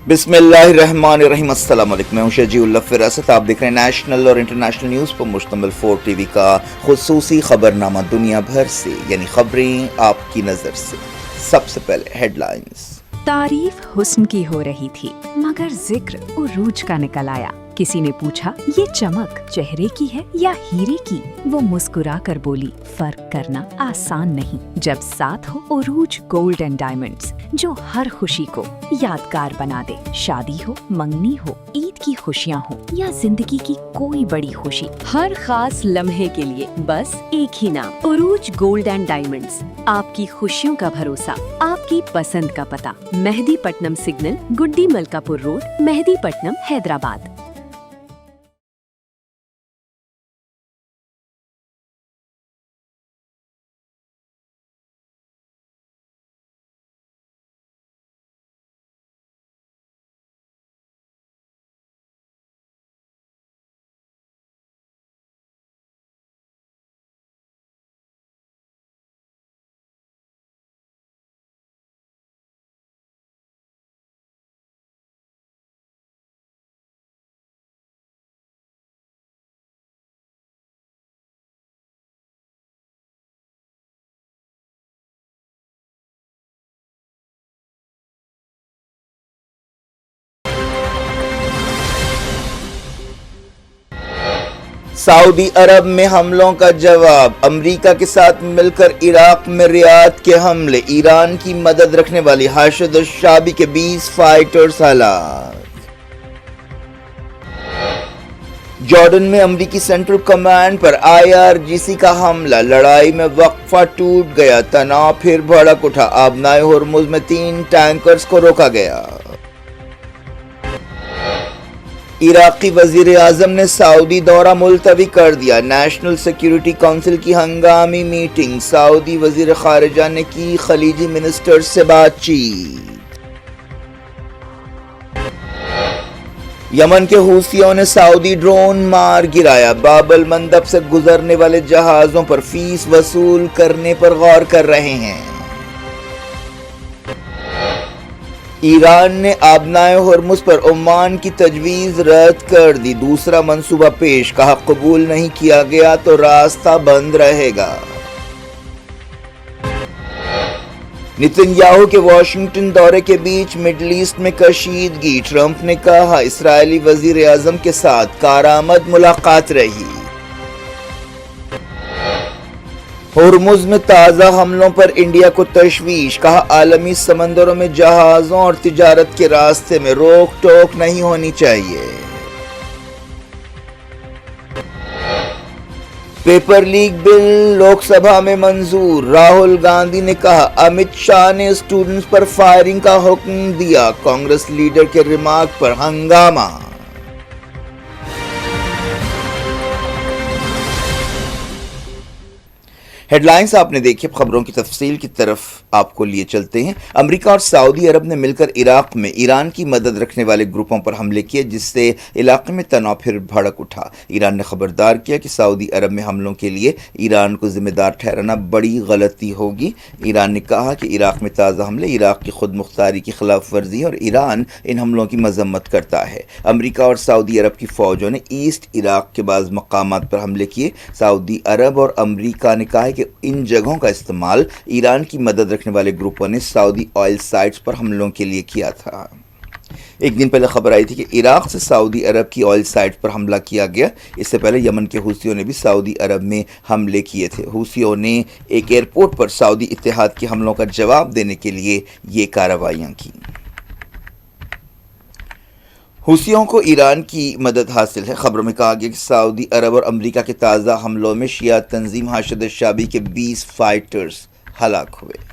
بسم اللہ الرحمن الرحیم۔ السلام علیکم، میں ہوں شجیع اللہ فراست۔ آپ دیکھ رہے ہیں نیشنل اور انٹرنیشنل نیوز پر مشتمل 4 ٹی وی کا خصوصی خبرنامہ دنیا بھر سے، یعنی خبریں آپ کی نظر سے۔ سب سے پہلے ہیڈ لائنز۔ تعریف حسن کی ہو رہی تھی مگر ذکر عروج کا نکل آیا۔ کسی نے پوچھا یہ چمک چہرے کی ہے یا ہیرے کی؟ وہ مسکرا کر بولی فرق کرنا آسان نہیں جب ساتھ ہو عروج گولڈ اینڈ ڈائمنڈز، جو ہر خوشی کو یادگار بنا دے۔ شادی ہو، منگنی ہو، عید کی خوشیاں ہو یا زندگی کی کوئی بڑی خوشی، ہر خاص لمحے کے لیے بس ایک ہی نام، عروج گولڈ اینڈ ڈائمنڈز۔ آپ کی خوشیوں کا بھروسہ، آپ کی پسند کا پتہ، مہدی پٹنم سگنل، گڈی ملکا پور روڈ، مہدی پٹنم، حیدرآباد۔ سعودی عرب میں حملوں کا جواب، امریکہ کے ساتھ مل کر عراق میں ریاض کے حملے، ایران کی مدد رکھنے والی حاشد الشعبی کے 20 فائٹرز ہلاک۔ جارڈن میں امریکی سینٹرل کمانڈ پر IRGC کا حملہ، لڑائی میں وقفہ ٹوٹ گیا، تناؤ پھر بھڑک اٹھا، آبنائے ہرمز میں 3 ٹینکرز کو روکا گیا۔ عراقی وزیر اعظم نے سعودی دورہ ملتوی کر دیا، نیشنل سیکیورٹی کونسل کی ہنگامی میٹنگ، سعودی وزیر خارجہ نے کی خلیجی منسٹر سے بات چیت۔ یمن کے حوثیوں نے سعودی ڈرون مار گرایا، باب المندب سے گزرنے والے جہازوں پر فیس وصول کرنے پر غور کر رہے ہیں۔ ایران نے آبنائے ہرمز پر عمان کی تجویز رد کر دی، دوسرا منصوبہ پیش، کہا قبول نہیں کیا گیا تو راستہ بند رہے گا۔ نتن یاہو کے واشنگٹن دورے کے بیچ مڈل ایسٹ میں کشیدگی، ٹرمپ نے کہا اسرائیلی وزیر اعظم کے ساتھ کارآمد ملاقات رہی۔ ہرمز میں تازہ حملوں پر انڈیا کو تشویش، کہا عالمی سمندروں میں جہازوں اور تجارت کے راستے میں روک ٹوک نہیں ہونی چاہیے۔ پیپر لیگ بل لوک سبھا میں منظور، راہل گاندھی نے کہا امت شاہ نے اسٹوڈنٹس پر فائرنگ کا حکم دیا، کانگریس لیڈر کے ریمارک پر ہنگامہ۔ ہیڈ لائنز آپ نے دیکھی، اب خبروں کی تفصیل کی طرف آپ کو لیے چلتے ہیں۔ امریکہ اور سعودی عرب نے مل کر عراق میں ایران کی مدد رکھنے والے گروپوں پر حملے کیے، جس سے علاقے میں تناؤ پھر بھڑک اٹھا۔ ایران نے خبردار کیا کہ سعودی عرب میں حملوں کے لیے ایران کو ذمہ دار ٹھہرانا بڑی غلطی ہوگی۔ ایران نے کہا کہ عراق میں تازہ حملے عراق کی خود مختاری کی خلاف ورزی ہے اور ایران ان حملوں کی مذمت کرتا ہے۔ امریکہ اور سعودی عرب کی فوجوں نے ایسٹ عراق کے بعض مقامات پر حملے کیے۔ سعودی عرب اور امریکہ نے کہا کہ ان جگہوں کا استعمال ایران کی مدد رکھنے والے گروپوں نے سعودی آئل سائٹس پر حملوں کے لیے کیا تھا۔ ایک دن پہلے خبر آئی تھی کہ عراق سے سعودی عرب کی آئل سائٹ پر حملہ کیا گیا۔ اس سے پہلے یمن کے حوثیوں نے بھی سعودی عرب میں حملے کیے تھے۔ حوثیوں نے ایک ایئرپورٹ پر سعودی اتحاد کے حملوں کا جواب دینے کے لیے یہ کارروائیاں کی۔ حوثیوں کو ایران کی مدد حاصل ہے۔ خبروں میں کہا گیا کہ سعودی عرب اور امریکہ کے تازہ حملوں میں شیعہ تنظیم حاشد الشعبی کے 20 فائٹرز ہلاک ہوئے۔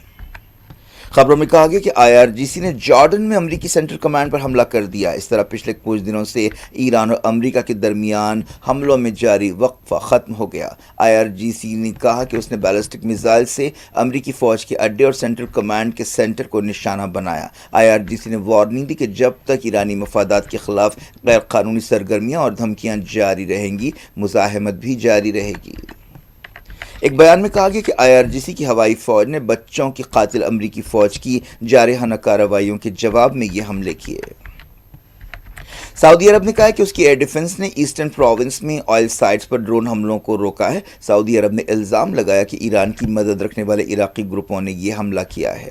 خبروں میں کہا گیا کہ IRGC نے جارڈن میں امریکی سینٹرل کمانڈ پر حملہ کر دیا۔ اس طرح پچھلے کچھ دنوں سے ایران اور امریکہ کے درمیان حملوں میں جاری وقفہ ختم ہو گیا۔ IRGC نے کہا کہ اس نے بیلسٹک میزائل سے امریکی فوج کے اڈے اور سینٹرل کمانڈ کے سینٹر کو نشانہ بنایا۔ IRGC نے وارننگ دی کہ جب تک ایرانی مفادات کے خلاف غیر قانونی سرگرمیاں اور دھمکیاں جاری رہیں گی، مزاحمت بھی جاری رہے گی۔ ایک بیان میں کہا گیا کہ IRGC کی ہوائی فوج نے بچوں کی قاتل امریکی فوج کی جارحانہ کارروائیوں کے جواب میں یہ حملے کیے۔ سعودی عرب نے کہا ہے کہ اس کی ایئر ڈیفنس نے ایسٹرن پروونس میں آئل سائٹس پر ڈرون حملوں کو روکا ہے۔ سعودی عرب نے الزام لگایا کہ ایران کی مدد رکھنے والے عراقی گروپوں نے یہ حملہ کیا ہے۔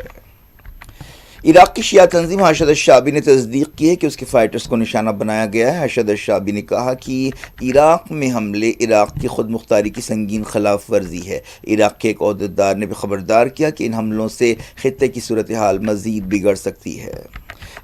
عراق کی شیعہ تنظیم حشد الشعبی نے تصدیق کی ہے کہ اس کے فائٹرز کو نشانہ بنایا گیا ہے۔ حشد الشعبی نے کہا کہ عراق میں حملے عراق کی خود مختاری کی سنگین خلاف ورزی ہے۔ عراق کے ایک عہدیدار نے بھی خبردار کیا کہ ان حملوں سے خطے کی صورتحال مزید بگڑ سکتی ہے۔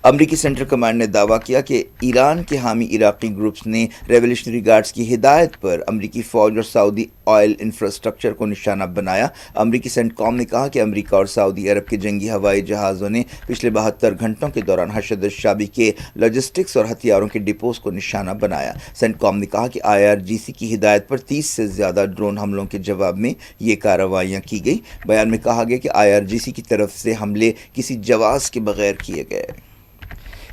امریکی سینٹرل کمانڈ نے دعویٰ کیا کہ ایران کے حامی عراقی گروپس نے ریولیوشنری گارڈز کی ہدایت پر امریکی فوج اور سعودی آئل انفراسٹرکچر کو نشانہ بنایا۔ امریکی سینٹ کام نے کہا کہ امریکہ اور سعودی عرب کے جنگی ہوائی جہازوں نے پچھلے 72 گھنٹوں کے دوران حشد الشعبی کے لاجسٹکس اور ہتھیاروں کے ڈپوز کو نشانہ بنایا۔ سینٹ کام نے کہا کہ IRGC کی ہدایت پر 30 سے زیادہ ڈرون حملوں کے جواب میں یہ کارروائیاں کی گئی۔ بیان میں کہا گیا کہ IRGC کی طرف سے حملے کسی جواز کے بغیر کیے گئے۔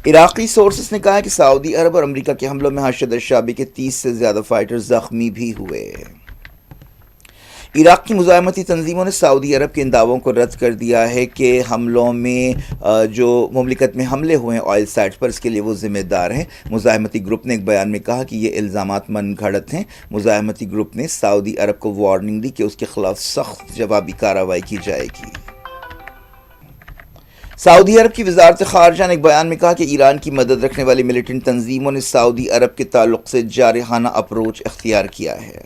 عراقی سورسز نے کہا کہ سعودی عرب اور امریکہ کے حملوں میں حشد الشعبی کے 30 سے زیادہ فائٹر زخمی بھی ہوئے۔ عراق کی مزاحمتی تنظیموں نے سعودی عرب کے ان دعووں کو رد کر دیا ہے کہ حملوں میں جو مملکت میں حملے ہوئے ہیں آئل سائٹس پر، اس کے لیے وہ ذمہ دار ہیں۔ مزاحمتی گروپ نے ایک بیان میں کہا کہ یہ الزامات من گھڑت ہیں۔ مزاحمتی گروپ نے سعودی عرب کو وارننگ دی کہ اس کے خلاف سخت جوابی کارروائی کی جائے گی۔ سعودی عرب کی وزارت خارجہ نے ایک بیان میں کہا کہ ایران کی مدد رکھنے والی ملیٹنٹ تنظیموں نے سعودی عرب کے تعلق سے جارحانہ اپروچ اختیار کیا ہے۔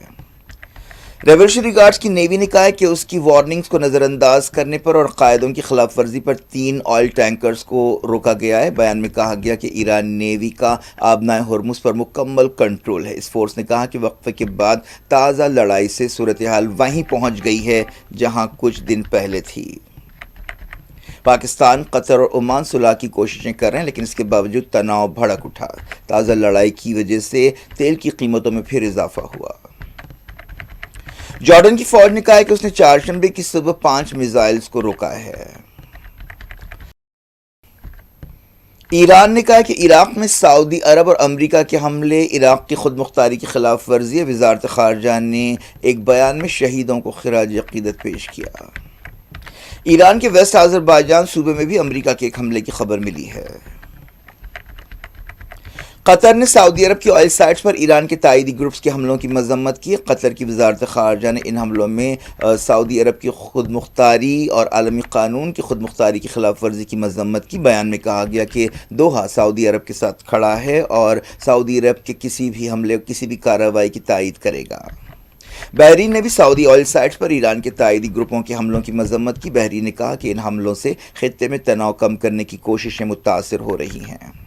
ریولیوشنری گارڈز کی نیوی نے کہا ہے کہ اس کی وارننگز کو نظر انداز کرنے پر اور قاعدوں کی خلاف ورزی پر 3 آئل ٹینکرز کو روکا گیا ہے۔ بیان میں کہا گیا کہ ایران نیوی کا آبنائے ہرمز پر مکمل کنٹرول ہے۔ اس فورس نے کہا کہ وقفے کے بعد تازہ لڑائی سے صورتحال وہیں پہنچ گئی ہے جہاں کچھ دن پہلے تھی۔ پاکستان، قطر اور عمان صلح کی کوششیں کر رہے ہیں، لیکن اس کے باوجود تناؤ بھڑک اٹھا۔ تازہ لڑائی کی وجہ سے تیل کی قیمتوں میں پھر اضافہ ہوا۔ جارڈن کی فوج نے کہا ہے کہ اس نے چہارشنبے کی صبح 5 میزائلز کو روکا ہے۔ ایران نے کہا کہ عراق میں سعودی عرب اور امریکہ کے حملے عراق کی خود مختاری کی خلاف ورزی ہے۔ وزارت خارجہ نے ایک بیان میں شہیدوں کو خراج عقیدت پیش کیا۔ ایران کے ویسٹ آذربائیجان صوبے میں بھی امریکہ کے ایک حملے کی خبر ملی ہے۔ قطر نے سعودی عرب کی آئل سائٹس پر ایران کے تائیدی گروپس کے حملوں کی مذمت کی۔ قطر کی وزارت خارجہ نے ان حملوں میں سعودی عرب کی خود مختاری اور عالمی قانون کی خود مختاری کی خلاف ورزی کی مذمت کی۔ بیان میں کہا گیا کہ دوحہ سعودی عرب کے ساتھ کھڑا ہے اور سعودی عرب کے کسی بھی حملے، کسی بھی کارروائی کی تائید کرے گا۔ بحرین نے بھی سعودی آئل سائٹس پر ایران کے تائیدی گروپوں کے حملوں کی مذمت کی۔ بحرین نے کہا کہ ان حملوں سے خطے میں تناؤ کم کرنے کی کوششیں متاثر ہو رہی ہیں۔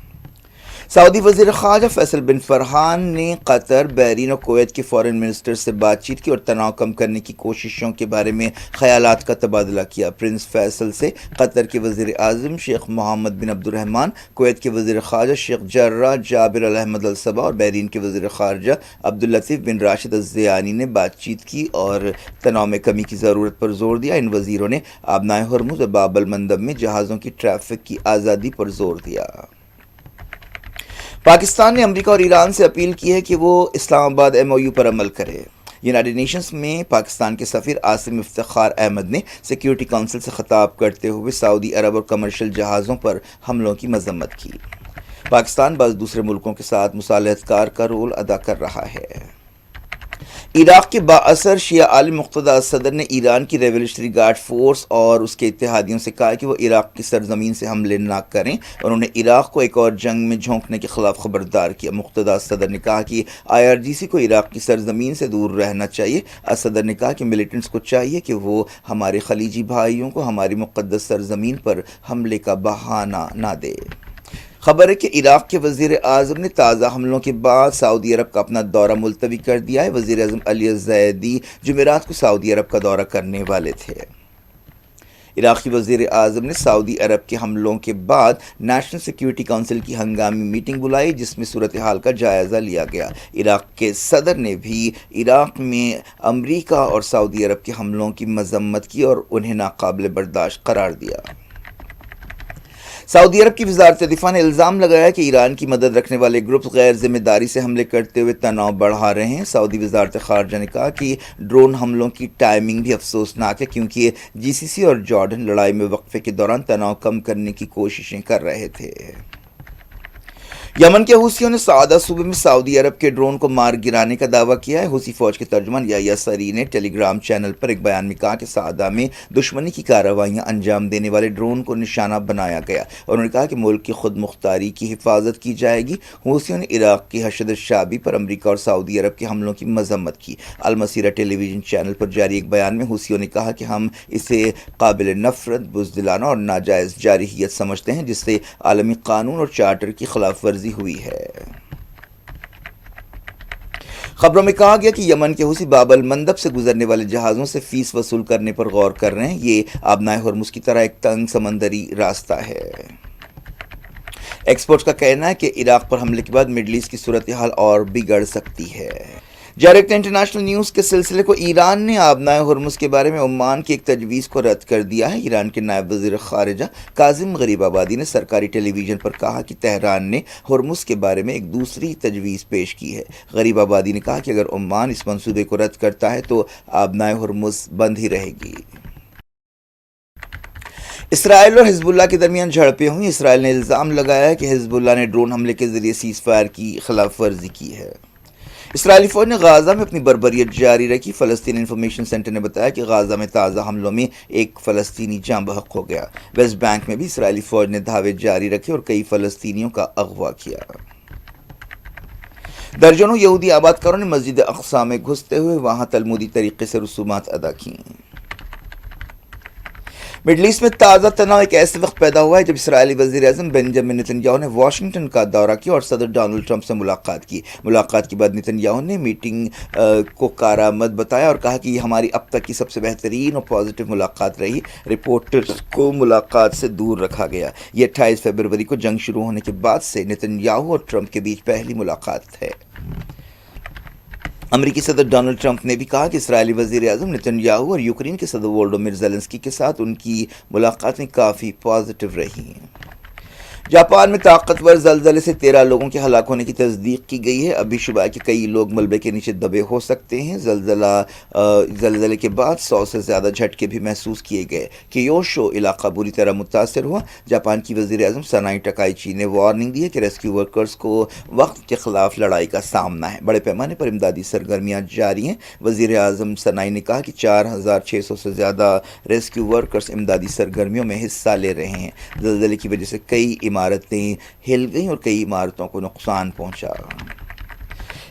سعودی وزیر خارجہ فیصل بن فرحان نے قطر، بحرین اور کویت کے فارن منسٹر سے بات چیت کی اور تناؤ کم کرنے کی کوششوں کے بارے میں خیالات کا تبادلہ کیا۔ پرنس فیصل سے قطر کے وزیر اعظم شیخ محمد بن عبد الرحمن، کویت کے وزیر خارجہ شیخ جرہ جابر الاحمد الصباح اور بحرین کے وزیر خارجہ عبداللطیف بن راشد الزیانی نے بات چیت کی اور تناؤ میں کمی کی ضرورت پر زور دیا۔ ان وزیروں نے آبنائے ہرمز اور باب المندب میں جہازوں کی ٹریفک کی آزادی پر زور دیا۔ پاکستان نے امریکہ اور ایران سے اپیل کی ہے کہ وہ اسلام آباد MOU پر عمل کرے۔ یونائیٹڈ نیشنز میں پاکستان کے سفیر عاصم افتخار احمد نے سیکیورٹی کونسل سے خطاب کرتے ہوئے سعودی عرب اور کمرشل جہازوں پر حملوں کی مذمت کی۔ پاکستان بعض دوسرے ملکوں کے ساتھ مصالحت کار کا رول ادا کر رہا ہے۔ عراق کے بااثر شیعہ عالم مقتدی صدر نے ایران کی ریولیوشنری گارڈ فورس اور اس کے اتحادیوں سے کہا کہ وہ عراق کی سرزمین سے حملے نہ کریں۔ انہوں نے عراق کو ایک اور جنگ میں جھونکنے کے خلاف خبردار کیا۔ مقتدی صدر نے کہا کہ IRGC کو عراق کی سرزمین سے دور رہنا چاہیے۔ صدر نے کہا کہ ملیٹنٹس کو چاہیے کہ وہ ہمارے خلیجی بھائیوں کو ہماری مقدس سرزمین پر حملے کا بہانہ نہ دے۔ خبر ہے کہ عراق کے وزیر اعظم نے تازہ حملوں کے بعد سعودی عرب کا اپنا دورہ ملتوی کر دیا ہے۔ وزیر اعظم علی الزیدی جمعرات کو سعودی عرب کا دورہ کرنے والے تھے۔ عراقی وزیر اعظم نے سعودی عرب کے حملوں کے بعد نیشنل سیکیورٹی کونسل کی ہنگامی میٹنگ بلائی جس میں صورتحال کا جائزہ لیا گیا۔ عراق کے صدر نے بھی عراق میں امریکہ اور سعودی عرب کے حملوں کی مذمت کی اور انہیں ناقابل برداشت قرار دیا۔ سعودی عرب کی وزارت دفاع نے الزام لگایا کہ ایران کی مدد رکھنے والے گروپس غیر ذمہ داری سے حملے کرتے ہوئے تناؤ بڑھا رہے ہیں۔ سعودی وزارت خارجہ نے کہا کہ ڈرون حملوں کی ٹائمنگ بھی افسوسناک ہے کیونکہ GCC اور جارڈن لڑائی میں وقفے کے دوران تناؤ کم کرنے کی کوششیں کر رہے تھے۔ یمن کے حوثیوں نے سعدہ صوبے میں سعودی عرب کے ڈرون کو مار گرانے کا دعویٰ کیا ہے۔ حوثی فوج کے ترجمان یحییٰ سری نے ٹیلی گرام چینل پر ایک بیان میں کہا کہ سعدہ میں دشمنی کی کارروائیاں انجام دینے والے ڈرون کو نشانہ بنایا گیا۔ انہوں نے کہا کہ ملک کی خود مختاری کی حفاظت کی جائے گی۔ حوثیوں نے عراق کی حشد الشعبی پر امریکہ اور سعودی عرب کے حملوں کی مذمت کی۔ المسیرہ ٹیلی ویژن چینل پر جاری ایک بیان میں حوثیوں نے کہا کہ ہم اسے قابل نفرت، بزدلانہ اور ناجائز جارحیت سمجھتے ہیں جس سے عالمی قانون اور چارٹر کی خلاف ورزی ہوئی ہے۔ خبروں میں کہا گیا کہ یمن کے حوثی باب المندب سے گزرنے والے جہازوں سے فیس وصول کرنے پر غور کر رہے ہیں۔ یہ آبنائے ہرمز کی طرح ایک تنگ سمندری راستہ ہے۔ ایکسپرٹس کا کہنا ہے کہ عراق پر حملے کے بعد مڈل ایسٹ کی صورتحال اور بگڑ سکتی ہے۔ جاری رکھتے ہیں انٹرنیشنل نیوز کے سلسلے کو۔ ایران نے آبنائے ہرمز کے بارے میں عمان کی ایک تجویز کو رد کر دیا ہے۔ ایران کے نائب وزیر خارجہ کاظم غریب آبادی نے سرکاری ٹیلی ویژن پر کہا کہ تہران نے ہرمز کے بارے میں ایک دوسری تجویز پیش کی ہے۔ غریب آبادی نے کہا کہ اگر عمان اس منصوبے کو رد کرتا ہے تو آبنائے ہرمز بند ہی رہے گی۔ اسرائیل اور حزب اللہ کے درمیان جھڑپیں ہوئی۔ اسرائیل نے الزام لگایا ہے کہ حزب اللہ نے ڈرون حملے کے ذریعے سیز فائر کی خلاف ورزی کی ہے۔ اسرائیلی فوج نے غازہ میں اپنی بربریت جاری رکھی۔ فلسطین انفارمیشن سینٹر نے بتایا کہ غازہ میں تازہ حملوں میں ایک فلسطینی جاں بحق ہو گیا۔ ویسٹ بینک میں بھی اسرائیلی فوج نے دھاوے جاری رکھے اور کئی فلسطینیوں کا اغوا کیا۔ درجنوں یہودی آباد کاروں نے مسجد اقصی میں گھستے ہوئے وہاں تلمودی طریقے سے رسومات ادا کیں۔ مڈل ایسٹ میں تازہ تناؤ ایک ایسے وقت پیدا ہوا ہے جب اسرائیلی وزیر اعظم بنجامن نتن یاہو نے واشنگٹن کا دورہ کیا اور صدر ڈونلڈ ٹرمپ سے ملاقات کی۔ ملاقات کے بعد نتن یاہو نے میٹنگ کو کارآمد بتایا اور کہا کہ یہ ہماری اب تک کی سب سے بہترین اور پازیٹیو ملاقات رہی۔ رپورٹرز کو ملاقات سے دور رکھا گیا۔ یہ 28 فروری کو جنگ شروع ہونے کے بعد سے نتن یاہو اور ٹرمپ کے بیچ پہلی ملاقات ہے۔ امریکی صدر ڈونلڈ ٹرمپ نے بھی کہا کہ اسرائیلی وزیر اعظم نتن یاہو اور یوکرین کے صدر وولودیمیر زیلنسکی کے ساتھ ان کی ملاقاتیں کافی پازیٹیو رہی ہیں۔ جاپان میں طاقتور زلزلے سے 13 لوگوں کے ہلاک ہونے کی تصدیق کی گئی ہے۔ ابھی شبہ ہے کہ کئی لوگ ملبے کے نیچے دبے ہو سکتے ہیں۔ زلزلے کے بعد 100 سے زیادہ جھٹکے بھی محسوس کیے گئے۔ کیوشو علاقہ بری طرح متاثر ہوا۔ جاپان کی وزیر اعظم سانائی ٹاکائچی نے وارننگ دی ہے کہ ریسکیو ورکرز کو وقت کے خلاف لڑائی کا سامنا ہے۔ بڑے پیمانے پر امدادی سرگرمیاں جاری ہیں۔ وزیر اعظم سانائی نے کہا کہ 4600 سے زیادہ ریسکیو ورکرز امدادی سرگرمیوں میں حصہ لے رہے ہیں۔ زلزلے کی وجہ سے کئی عمارتیں ہل گئیں اور کئی عمارتوں کو نقصان پہنچا۔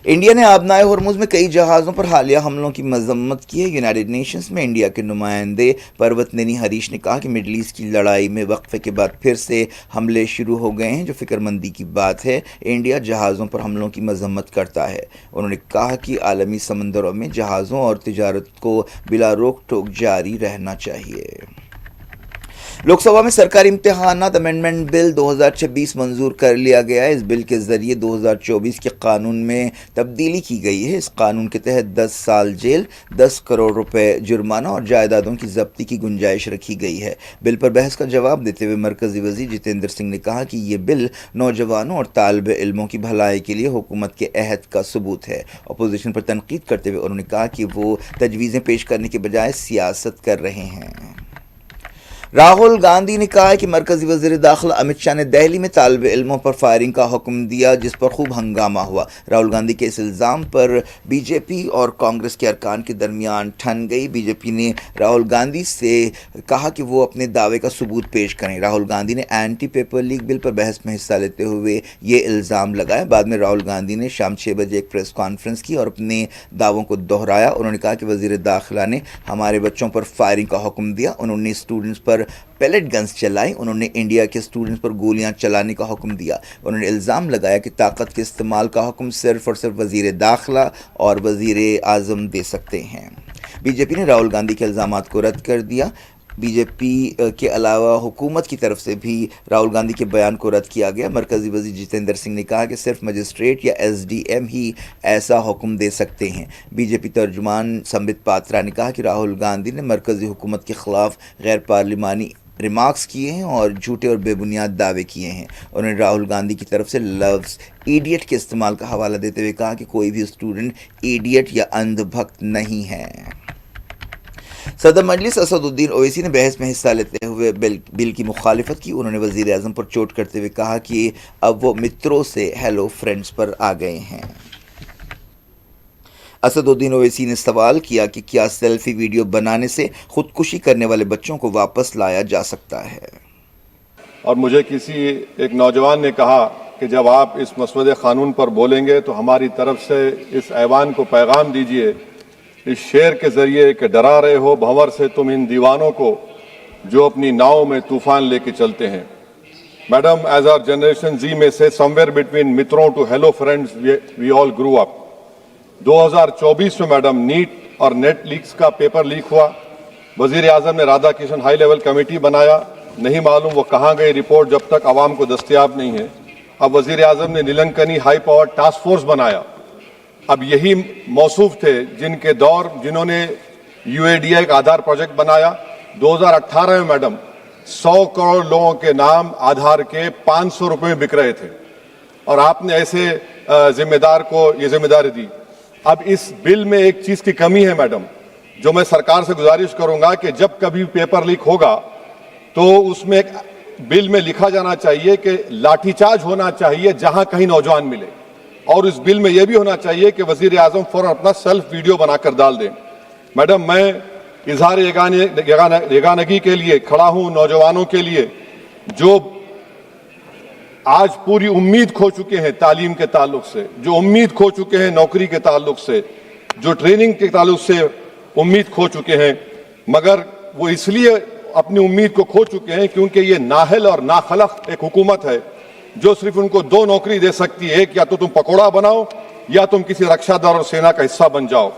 انڈیا نے آبنائے ہرمز میں کئی جہازوں پر حالیہ حملوں کی مذمت کی ہے۔ یونائیٹڈ نیشنز میں انڈیا کے نمائندے پروت نینی ہریش نے کہا کہ مڈل ایسٹ کی لڑائی میں وقفے کے بعد پھر سے حملے شروع ہو گئے ہیں، جو فکر مندی کی بات ہے۔ انڈیا جہازوں پر حملوں کی مذمت کرتا ہے۔ انہوں نے کہا کہ عالمی سمندروں میں جہازوں اور تجارت کو بلا روک ٹوک جاری رہنا چاہیے۔ لوک سبھا میں سرکاری امتحانات امینڈمنٹ بل 2026 منظور کر لیا گیا ہے۔ اس بل کے ذریعے 2024 کے قانون میں تبدیلی کی گئی ہے۔ اس قانون کے تحت 10 سال جیل، 10 کروڑ روپے جرمانہ اور جائیدادوں کی ضبطی کی گنجائش رکھی گئی ہے۔ بل پر بحث کا جواب دیتے ہوئے مرکزی وزیر جتیندر سنگھ نے کہا کہ یہ بل نوجوانوں اور طالب علموں کی بھلائی کے لیے حکومت کے عہد کا ثبوت ہے۔ اپوزیشن پر تنقید کرتے ہوئے انہوں نے کہا کہ وہ تجویزیں پیش کرنے کے بجائے سیاست کر رہے ہیں۔ راہل گاندھی نے کہا ہے کہ مرکزی وزیر داخلہ امت شاہ نے دہلی میں طالب علموں پر فائرنگ کا حکم دیا، جس پر خوب ہنگامہ ہوا۔ راہل گاندھی کے اس الزام پر بی جے پی اور کانگریس کے ارکان کے درمیان ٹھن گئی۔ بی جے پی نے راہل گاندھی سے کہا کہ وہ اپنے دعوے کا ثبوت پیش کریں۔ راہل گاندھی نے اینٹی پیپر لیگ بل پر بحث میں حصہ لیتے ہوئے یہ الزام لگایا۔ بعد میں راہل گاندھی نے شام 6 بجے ایک پریس کانفرنس کی اور اپنے دعووں کو دہرایا۔ انہوں نے کہا کہ وزیر داخلہ نے ہمارے بچوں پر فائرنگ کا حکم دیا، انہوں نے اسٹوڈنٹس پر پیلٹ گنز چلائی، انہوں نے انڈیا کے اسٹوڈنٹس پر گولیاں چلانے کا حکم دیا۔ انہوں نے الزام لگایا کہ طاقت کے استعمال کا حکم صرف اور صرف وزیر داخلہ اور وزیر اعظم دے سکتے ہیں۔ بی جے پی نے راہل گاندھی کے الزامات کو رد کر دیا۔ بی جے پی کے علاوہ حکومت کی طرف سے بھی راہل گاندھی کے بیان کو رد کیا گیا۔ مرکزی وزیر جتیندر سنگھ نے کہا کہ صرف مجسٹریٹ یا ایس ڈی ایم ہی ایسا حکم دے سکتے ہیں۔ بی جے پی ترجمان سمبت پاترا نے کہا کہ راہل گاندھی نے مرکزی حکومت کے خلاف غیر پارلیمانی ریمارکس کیے ہیں اور جھوٹے اور بے بنیاد دعوے کیے ہیں۔ انہوں نے راہل گاندھی کی طرف سے لفظ ایڈیٹ کے استعمال کا حوالہ دیتے ہوئے کہا کہ کوئی بھی اسٹوڈنٹ ایڈیٹ یا اندھ بھکت نہیں ہے۔ صدر مجلس اسدالدین اویسی نے بحث میں حصہ لیتے ہوئے بل کی مخالفت کی. انہوں نے وزیر اعظم پر چوٹ کرتے ہوئے کہا کہ اب وہ متروں سے ہیلو فرینڈز پر آ گئے ہیں. اسدالدین اویسی نے سوال کیا کہ کیا سیلفی ویڈیو بنانے سے خودکشی کرنے والے بچوں کو واپس لایا جا سکتا ہے. اور مجھے کسی ایک نوجوان نے کہا کہ جب آپ اس مسودہ قانون پر بولیں گے تو ہماری طرف سے اس ایوان کو پیغام دیجئے اس شعر کے ذریعے کہ ڈرا رہے ہو بھنور سے تم ان دیوانوں کو جو اپنی ناؤں میں طوفان لے کے چلتے ہیں. Madam, as our generation Z میں سے سم ویئر بٹوین متروں ٹو hello friends we all grew up. 2024 میں میڈم نیٹ اور نیٹ لیکس کا پیپر لیک ہوا. وزیر اعظم نے Radha Krishnan high level committee بنایا. نہیں معلوم وہ کہاں گئی رپورٹ جب تک عوام کو دستیاب نہیں ہے. اب وزیر اعظم نے نیلنکنی ہائی پاور ٹاسک فورس بنایا. اب یہی موصوف تھے جنہوں نے یو اے ڈی آئی کا آدھار پروجیکٹ بنایا. 2018 میں میڈم 100 کروڑ لوگوں کے نام آدھار کے 500 روپے میں بک رہے تھے اور آپ نے ایسے ذمہ دار کو یہ ذمہ داری دی. اب اس بل میں ایک چیز کی کمی ہے میڈم, جو میں سرکار سے گزارش کروں گا کہ جب کبھی پیپر لیک ہوگا تو اس میں ایک بل میں لکھا جانا چاہیے کہ لاٹھی چارج ہونا چاہیے جہاں کہیں نوجوان ملے, اور اس بل میں یہ بھی ہونا چاہیے کہ وزیر اعظم فوراً اپنا سیلف ویڈیو بنا کر ڈال دیں. میڈم, میں اظہار یگانگی کے لیے کھڑا ہوں نوجوانوں کے لیے جو آج پوری امید کھو چکے ہیں تعلیم کے تعلق سے, جو امید کھو چکے ہیں نوکری کے تعلق سے, جو ٹریننگ کے تعلق سے امید کھو چکے ہیں. مگر وہ اس لیے اپنی امید کو کھو چکے ہیں کیونکہ یہ نااہل اور ناخلق ایک حکومت ہے جو صرف ان کو 2 نوکری دے سکتی ہے, ایک یا تو تم پکوڑا بناؤ یا تم کسی رکشا دار اور سینا کا حصہ بن جاؤ.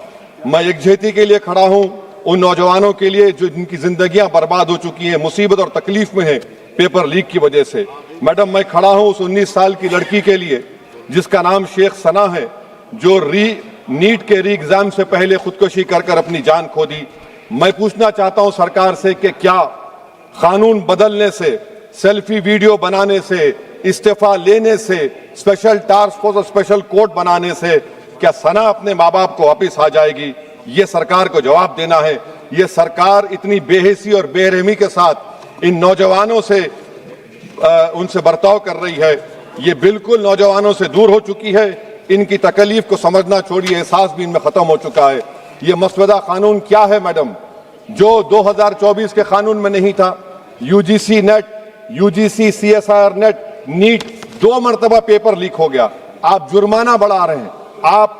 میں یکجہتی کے لیے کھڑا ہوں ان نوجوانوں کے لیے جو جن کی زندگیاں برباد ہو چکی ہیں, مصیبت اور تکلیف میں ہیں پیپر لیک کی وجہ سے. میڈم, میں کھڑا ہوں اس 19 سال کی لڑکی کے لیے جس کا نام شیخ ثنا ہے, جو نیٹ کے ری ایگزام سے پہلے خودکشی کر اپنی جان کھو دی. میں پوچھنا چاہتا ہوں سرکار سے کہ کیا قانون بدلنے سے, سیلفی ویڈیو بنانے سے, استعفیٰ لینے سے, اسپیشل ٹاسک فورس اور اسپیشل کورٹ بنانے سے کیا ثنا اپنے ماں باپ کو واپس آ جائے گی؟ یہ سرکار کو جواب دینا ہے. یہ سرکار اتنی بے حسی اور بے رحمی کے ساتھ ان نوجوانوں سے ان سے برتاؤ کر رہی ہے, یہ بالکل نوجوانوں سے دور ہو چکی ہے. ان کی تکلیف کو سمجھنا چھوڑیے, احساس بھی ان میں ختم ہو چکا ہے. یہ مسودہ قانون کیا ہے میڈم جو 2024 کے قانون میں نہیں تھا؟ U G C NET, U G C C S I R NET, NET 2 مرتبہ پیپر لیک ہو گیا. آپ جرمانہ بڑھا رہے ہیں, آپ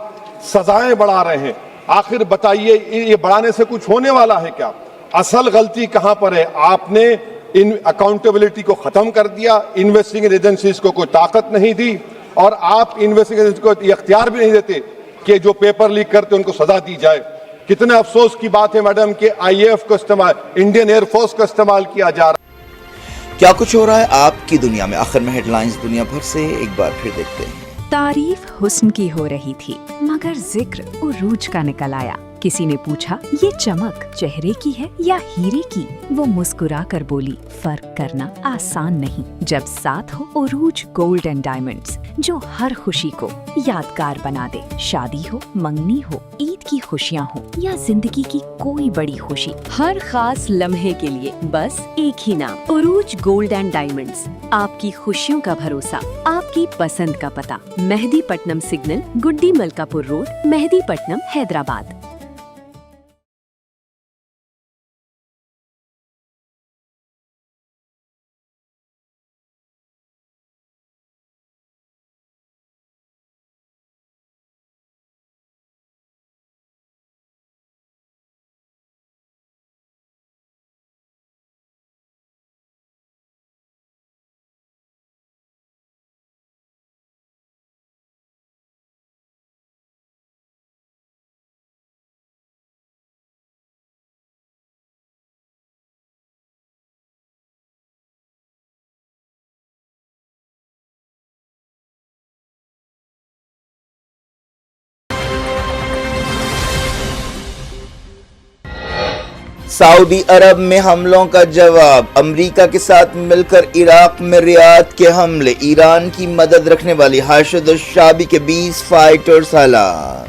سزائیں بڑھا رہے ہیں. آخر بتائیے یہ بڑھانے سے کچھ ہونے والا ہے کیا؟ اصل غلطی کہاں پر ہے؟ آپ نے ان اکاؤنٹیبلٹی کو ختم کر دیا, انویسٹیگیشن ایجنسیز کو کوئی طاقت نہیں دی, اور آپ انویسٹیگیشن کو اختیار بھی نہیں دیتے کہ جو پیپر لیک کرتے ان کو سزا دی جائے. کتنے افسوس کی بات ہے میڈم کہ آئی اے ایف کو استعمال, انڈین ایئر فورس کا استعمال کیا جا رہا ہے. کیا کچھ ہو رہا ہے آپ کی دنیا میں؟ آخر میں ہیڈ لائنز دنیا بھر سے ایک بار پھر دیکھتے ہیں. تعریف حسن کی ہو رہی تھی مگر ذکر عروج کا نکل آیا. کسی نے پوچھا یہ چمک چہرے کی ہے یا ہیرے کی؟ وہ مسکرا کر بولی فرق کرنا آسان نہیں جب ساتھ ہو عروج گولڈ اینڈ ڈائمنڈز جو ہر خوشی کو یادگار بنا دے. شادی ہو, منگنی ہو, عید کی خوشیاں ہو یا زندگی کی کوئی بڑی خوشی, ہر خاص لمحے کے لیے بس ایک ہی نام, عروج گولڈ اینڈ ڈائمنڈز. آپ کی خوشیوں کا بھروسہ, آپ کی پسند کا پتہ, مہدی پٹنم سگنل, گڈی ملکا پور روڈ, مہدی پٹنم, حیدرآباد. سعودی عرب میں حملوں کا جواب, امریکہ کے ساتھ مل کر عراق میں ریاض کے حملے, ایران کی مدد رکھنے والی حاشد الشعبی کے 20 فائٹرز ہلاک.